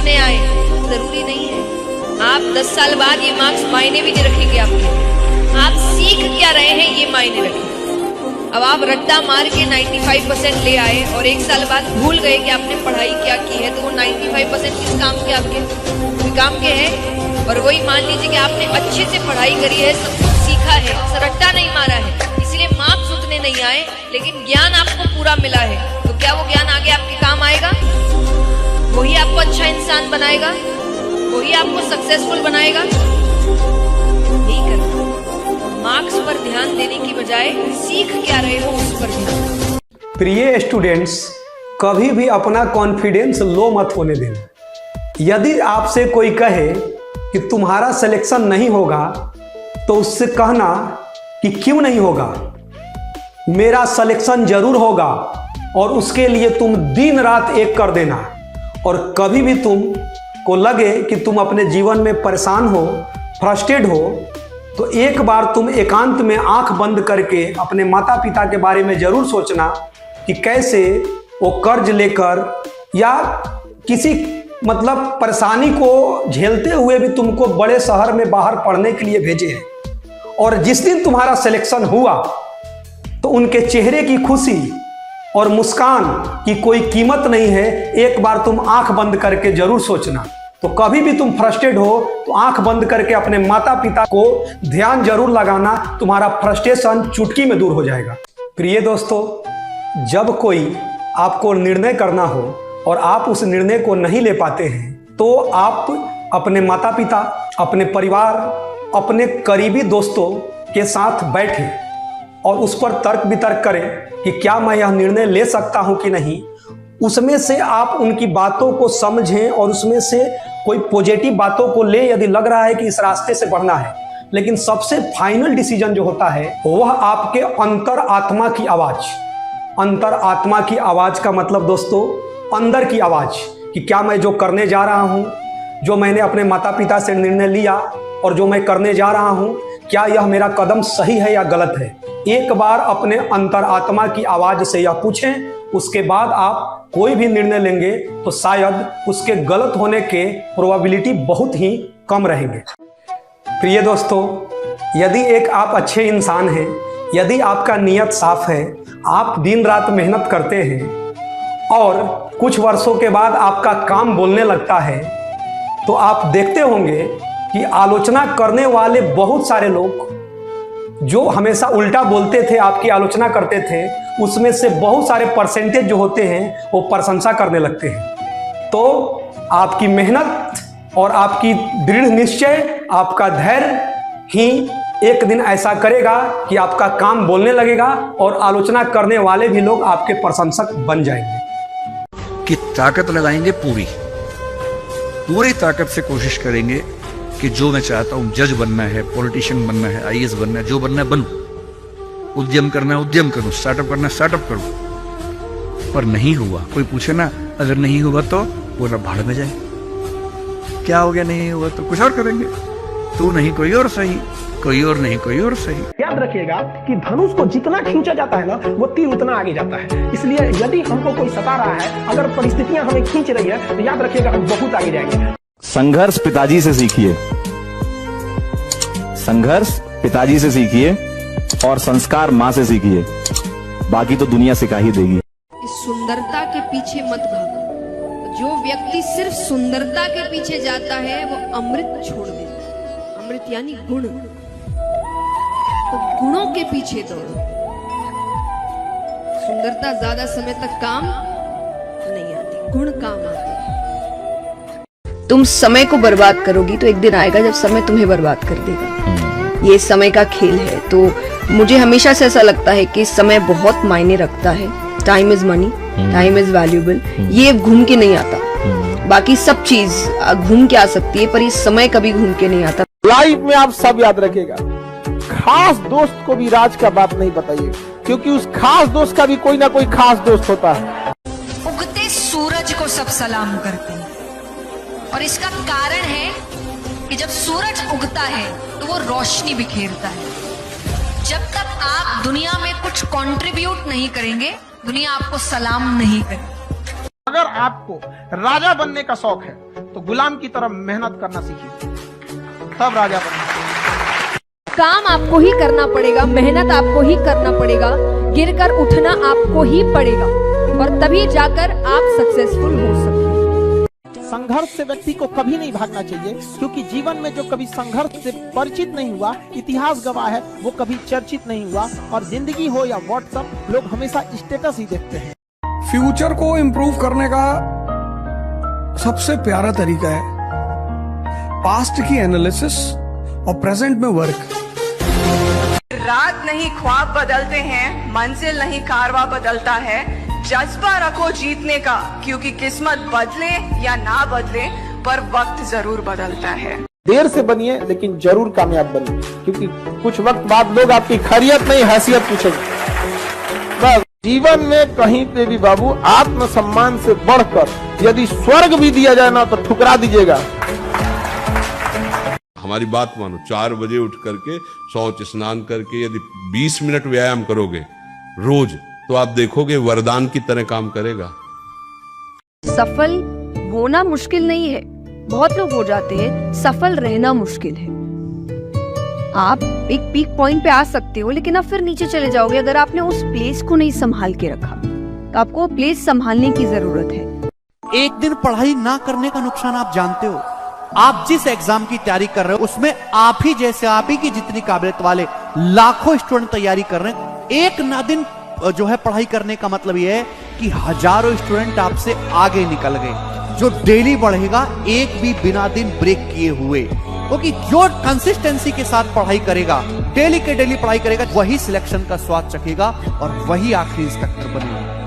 पूछने आए, जरूरी नहीं है। आप 10 साल बाद ये मार्क्स मायने भी नहीं रखेंगे आपके। आप सीख क्या रहे हैं ये मायने रखेंगे। अब आप रट्टा मार के 95% ले आए और 1 साल बाद भूल गए कि आपने पढ़ाई क्या की है, तो वो 95% किस काम के आपके? कोई काम के हैं। और वही मान लीजिए कि आपने अच्छे से पढ़ाई करी है, सब कुछ सीखा है, रट्टा नहीं मारा है, इसलिए मार्क्स उतने नहीं आए, लेकिन ज्ञान आपको पूरा मिला है। तो क्या वो ज्ञान आगे आपके काम आएगा? वही आपको अच्छा इंसान बनाएगा, वही आपको सक्सेसफुल बनाएगा? नहीं करना। मार्क्स पर ध्यान देने की बजाय सीख क्या रहे हो उस पर ध्यान। प्रिय स्टूडेंट्स, कभी भी अपना कॉन्फिडेंस लो मत होने देना। यदि आपसे कोई कहे कि तुम्हारा सिलेक्शन नहीं होगा, तो उससे कहना कि क्यों नहीं होगा, मेरा सिलेक्शन जरूर होगा, और उसके लिए तुम दिन रात एक कर देना। और कभी भी तुम को लगे कि तुम अपने जीवन में परेशान हो, फ्रस्ट्रेट हो, तो एक बार तुम एकांत में आंख बंद करके अपने माता पिता के बारे में जरूर सोचना कि कैसे वो कर्ज लेकर या किसी मतलब परेशानी को झेलते हुए भी तुमको बड़े शहर में बाहर पढ़ने के लिए भेजे हैं। और जिस दिन तुम्हारा सिलेक्शन हुआ तो उनके चेहरे की खुशी और मुस्कान की कोई कीमत नहीं है। एक बार तुम आंख बंद करके जरूर सोचना। तो कभी भी तुम फ्रस्ट्रेट हो तो आंख बंद करके अपने माता पिता को ध्यान जरूर लगाना, तुम्हारा फ्रस्ट्रेशन चुटकी में दूर हो जाएगा। प्रिय दोस्तों, जब कोई आपको निर्णय करना हो और आप उस निर्णय को नहीं ले पाते हैं, तो आप अपने माता पिता, अपने परिवार, अपने करीबी दोस्तों के साथ बैठें और उस पर तर्क वितर्क करें कि क्या मैं यह निर्णय ले सकता हूं कि नहीं। उसमें से आप उनकी बातों को समझें और उसमें से कोई पॉजिटिव बातों को ले, यदि लग रहा है कि इस रास्ते से बढ़ना है। लेकिन सबसे फाइनल डिसीजन जो होता है वह आपके अंतर आत्मा की आवाज। अंतर आत्मा की आवाज का मतलब दोस्तों, अंदर की आवाज कि क्या मैं जो करने जा रहा हूं, जो मैंने अपने माता पिता से निर्णय लिया और जो मैं करने जा रहा हूं, क्या यह मेरा कदम सही है या गलत है। एक बार अपने अंतर आत्मा की आवाज से यह पूछें, उसके बाद आप कोई भी निर्णय लेंगे तो शायद उसके गलत होने के प्रोबेबिलिटी बहुत ही कम रहेंगे। प्रिय दोस्तों, यदि एक आप अच्छे इंसान हैं, यदि आपका नियत साफ है, आप दिन रात मेहनत करते हैं और कुछ वर्षों के बाद आपका काम बोलने लगता है, तो आप देखते होंगे कि आलोचना करने वाले बहुत सारे लोग जो हमेशा उल्टा बोलते थे, आपकी आलोचना करते थे, उसमें से बहुत सारे परसेंटेज जो होते हैं वो प्रशंसा करने लगते हैं। तो आपकी मेहनत और आपकी दृढ़ निश्चय, आपका धैर्य ही एक दिन ऐसा करेगा कि आपका काम बोलने लगेगा और आलोचना करने वाले भी लोग आपके प्रशंसक बन जाएंगे। कि ताकत लगाएंगे, पूरी ताकत से कोशिश करेंगे कि जो मैं चाहता हूं, जज बनना है, पॉलिटिशियन बनना है, आईएएस बनना है, जो बनना है बनूं, उद्यम करना है उद्यम करूं, स्टार्टअप करना है स्टार्टअप करूं। पर नहीं हुआ, कोई पूछे ना, अगर नहीं हुआ तो बोला भाड़ में जाए। क्या हो गया, नहीं हुआ तो कुछ और करेंगे। तू नहीं कोई और सही, कोई और नहीं कोई और सही। याद रखिएगा कि धनुष को जितना खींचा जाता है ना, वो तीर उतना आगे जाता है। इसलिए यदि हमको कोई सता रहा है, अगर परिस्थितियां हमें खींच रही है, तो याद रखिएगा हम बहुत आगे जाएंगे। संघर्ष पिताजी से सीखिए, संघर्ष पिताजी से सीखिए और संस्कार माँ से सीखिए, बाकी तो दुनिया सिखा ही देगी। इस सुंदरता के पीछे मत भागो। जो व्यक्ति सिर्फ सुंदरता के पीछे जाता है वो अमृत छोड़ देता है। अमृत यानी गुण। तो गुणों के पीछे दौड़ो। सुंदरता ज्यादा समय तक काम नहीं आती, गुण काम आते। तुम समय को बर्बाद करोगी तो एक दिन आएगा जब समय तुम्हें बर्बाद कर देगा। ये समय का खेल है। तो मुझे हमेशा से ऐसा लगता है कि समय बहुत मायने रखता है। Time is money, time is valuable. ये घूम के नहीं आता। बाकी सब चीज घूम के आ सकती है, पर ये समय कभी घूम के नहीं आता। लाइफ में आप सब याद रखेगा, खास दोस्त को भी राज का बात नहीं बताइए, क्योंकि उस खास दोस्त का भी कोई ना कोई खास दोस्त होता है। उगते सूरज को सब सलाम करते हैं, और इसका कारण है कि जब सूरज उगता है तो वो रोशनी बिखेरता है। जब तक आप दुनिया में कुछ कंट्रीब्यूट नहीं करेंगे, दुनिया आपको सलाम नहीं करेगी। अगर आपको राजा बनने का शौक है तो गुलाम की तरह मेहनत करना सीखिए, तब राजा बनेंगे। काम आपको ही करना पड़ेगा, मेहनत आपको ही करना पड़ेगा, गिरकर उठना आपको ही पड़ेगा और तभी जाकर आप सक्सेसफुल हो सकते हैं। संघर्ष से व्यक्ति को कभी नहीं भागना चाहिए, क्योंकि जीवन में जो कभी संघर्ष से परिचित नहीं हुआ, इतिहास गवाह है, वो कभी चर्चित नहीं हुआ। और जिंदगी हो या व्हाट्सएप, लोग हमेशा स्टेटस ही देखते हैं। फ्यूचर को इम्प्रूव करने का सबसे प्यारा तरीका है पास्ट की एनालिसिस और प्रेजेंट में वर्क। रात नहीं ख्वाब बदलते हैं, मंजिल नहीं कारवा बदलता है। जज्बा रखो जीतने का, क्योंकि किस्मत बदले या ना बदले पर वक्त जरूर बदलता है। देर से बनिए लेकिन जरूर कामयाब बनिए, क्योंकि कुछ वक्त बाद लोग आपकी खैरियत नहीं हैसियत पूछेंगे। बस जीवन में कहीं पे भी बाबू आत्मसम्मान से बढ़कर यदि स्वर्ग भी दिया जाए ना, तो ठुकरा दीजिएगा। हमारी बात मानो, 4 बजे उठ करके शौच स्नान करके यदि 20 मिनट व्यायाम करोगे रोज, तो आप देखोगे वरदान की तरह काम करेगा। सफल होना मुश्किल नहीं है, बहुत लोग हो जाते हैं, सफल रहना मुश्किल है। आप एक पीक पॉइंट पे आ सकते हो, लेकिन आप फिर नीचे चले जाओगे अगर आपने उस प्लेस को नहीं संभाल के रखा। तो आपको प्लेस संभालने की जरूरत है। एक दिन पढ़ाई ना करने का नुकसान आप जानते हो। आप जिस एग्जाम की तैयारी कर रहे हो उसमें आप ही जैसे, आप ही की जितनी काबिलियत वाले लाखों स्टूडेंट तैयारी कर रहे हैं। एक ना दिन जो है पढ़ाई करने का मतलब यह है कि हजारों स्टूडेंट आपसे आगे निकल गए। जो डेली बढ़ेगा एक भी बिना दिन ब्रेक किए हुए, क्योंकि जो कंसिस्टेंसी के साथ पढ़ाई करेगा, डेली के डेली पढ़ाई करेगा, वही सिलेक्शन का स्वाद चखेगा और वही आखिरी इंस्पेक्टर बनेगा।